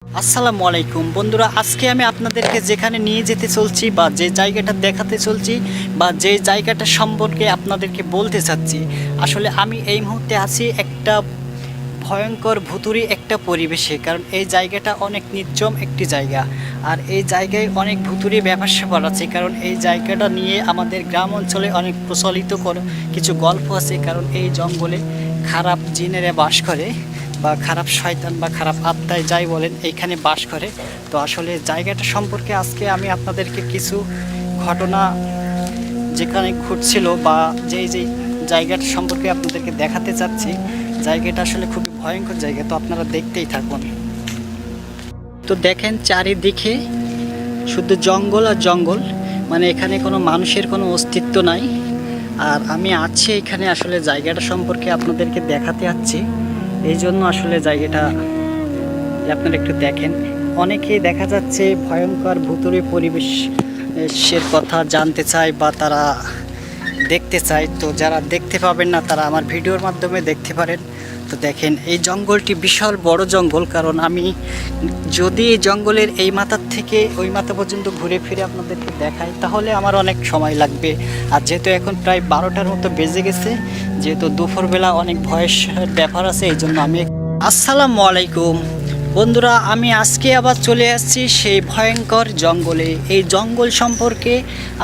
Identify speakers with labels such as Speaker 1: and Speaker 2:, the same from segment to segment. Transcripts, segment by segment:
Speaker 1: আসসালামু আলাইকুম বন্ধুরা, আজকে আমি আপনাদেরকে যেখানে নিয়ে যেতে চলছি বা যে জায়গাটা দেখাতে চলছি বা যে জায়গাটা সম্পর্কে আপনাদেরকে বলতে চাচ্ছি, আসলে আমি এই মুহূর্তে আছি একটা ভয়ঙ্কর ভুতুড়ে একটা পরিবেশে। কারণ এই জায়গাটা অনেক নির্জন একটি জায়গা, আর এই জায়গায় অনেক ভুতুড়ে ব্যাপার স্যাপার আছে। কারণ এই জায়গাটা নিয়ে আমাদের গ্রাম অঞ্চলে অনেক প্রচলিত কিছু গল্প আছে। কারণ এই জঙ্গলে খারাপ জিনেরা বাস করে বা খারাপ শয়তান বা খারাপ আত্মায় যাই বলেন এইখানে বাস করে। তো আসলে জায়গাটা সম্পর্কে আজকে আমি আপনাদেরকে কিছু ঘটনা যেখানে ঘটছিল বা যেই জায়গাটা সম্পর্কে আপনাদেরকে দেখাতে চাচ্ছি। জায়গাটা আসলে খুবই ভয়ঙ্কর জায়গা, তো আপনারা দেখতেই থাকুন। তো দেখেন চারিদিকে শুধু জঙ্গল আর জঙ্গল, মানে এখানে কোনো মানুষের কোনো অস্তিত্ব নাই। আর আমি আছি এখানে আসলে জায়গাটা সম্পর্কে আপনাদেরকে দেখাতে যাচ্ছি। এই জন্য আসলে জায়গাটা আপনারা একটু দেখেন। অনেকেই দেখা যাচ্ছে ভয়ঙ্কর ভুতুড়ে পরিবেশের কথা জানতে চায় বা তারা দেখতে চায়। তো যারা দেখতে পাবেন না তারা আমার ভিডিওর মাধ্যমে দেখতে পারেন। তো দেখেন এই জঙ্গলটি বিশাল বড় জঙ্গল। কারণ আমি যদি এই জঙ্গলের এই মাথার থেকে ওই মাথা পর্যন্ত ঘুরে ফিরে আপনাদেরকে দেখাই তাহলে আমার অনেক সময় লাগবে। আর যেহেতু এখন প্রায় 12টার মতো বেজে গেছে, যেহেতু দুপুরবেলা অনেক ভয়ের ব্যাপার আছে, এই জন্য আমি আসসালামু আলাইকুম বন্ধুরা, আমি আজকে আবার চলে আসছি সেই ভয়ঙ্কর জঙ্গলে। এই জঙ্গল সম্পর্কে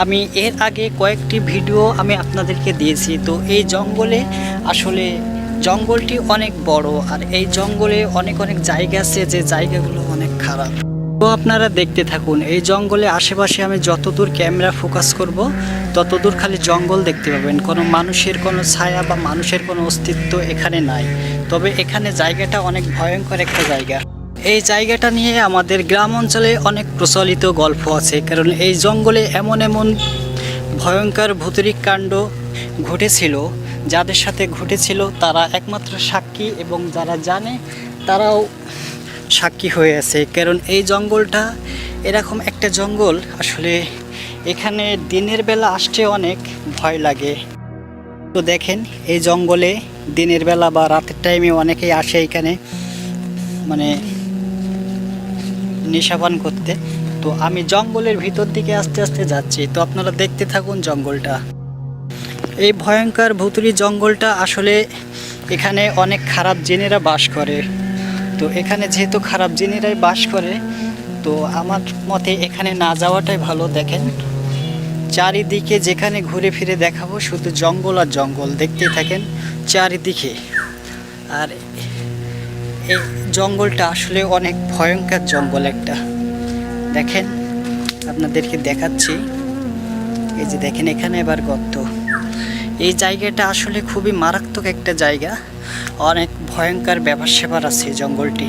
Speaker 1: আমি এর আগে কয়েকটি ভিডিও আমি আপনাদেরকে দিয়েছি। তো এই জঙ্গলে আসলে জঙ্গলটি অনেক বড়, আর এই জঙ্গলে অনেক অনেক জায়গা আছে যে জায়গাগুলো অনেক খারাপ। তো আপনারা দেখতে থাকুন। এই জঙ্গলে আশেপাশে আমি যতদূর ক্যামেরা ফোকাস করব ততদূর খালি জঙ্গল দেখতে পাবেন। কোনো মানুষের কোনো ছায়া বা মানুষের কোনো অস্তিত্ব এখানে নাই। তবে এখানে জায়গাটা অনেক ভয়ঙ্কর একটা জায়গা। এই জায়গাটা নিয়ে আমাদের গ্রাম অঞ্চলে অনেক প্রচলিত গল্প আছে। কারণ এই জঙ্গলে এমন এমন ভয়ঙ্কর ভৌতিক কাণ্ড ঘটেছিল, যাদের সাথে ঘটেছিল তারা একমাত্র সাক্ষী, এবং যারা জানে তারাও সাক্ষী হয়ে আছে। কারণ এই জঙ্গলটা এরকম একটা জঙ্গল, আসলে এখানে দিনের বেলা আসতে অনেক ভয় লাগে। তো দেখেন এই জঙ্গলে দিনের বেলা বা রাতের টাইমে অনেকেই আসে এখানে, মানে নেশাপান করতে। তো আমি জঙ্গলের ভিতর দিকে আস্তে আস্তে যাচ্ছি, তো আপনারা দেখতে থাকুন জঙ্গলটা। এই ভয়ঙ্কর ভুতুড়ে জঙ্গলটা আসলে এখানে অনেক খারাপ জিনেরা বাস করে। তো এখানে যেহেতু খারাপ জিনেরাই বাস করে, তো আমার মতে এখানে না যাওয়াটাই ভালো। দেখেন চারিদিকে যেখানে ঘুরে ফিরে দেখাবো শুধু জঙ্গল আর জঙ্গল, দেখতেই থাকেন চারিদিকে। আর এই জঙ্গলটা আসলে অনেক ভয়ঙ্কর জঙ্গল একটা। দেখেন আপনাদেরকে দেখাচ্ছি, এই যে দেখেন এখানে এবার গর্ত। এই জায়গাটা আসলে খুবই মারাত্মক একটা জায়গা, অনেক ভয়ঙ্কর ব্যাপার স্যাপার আছে জঙ্গলটি।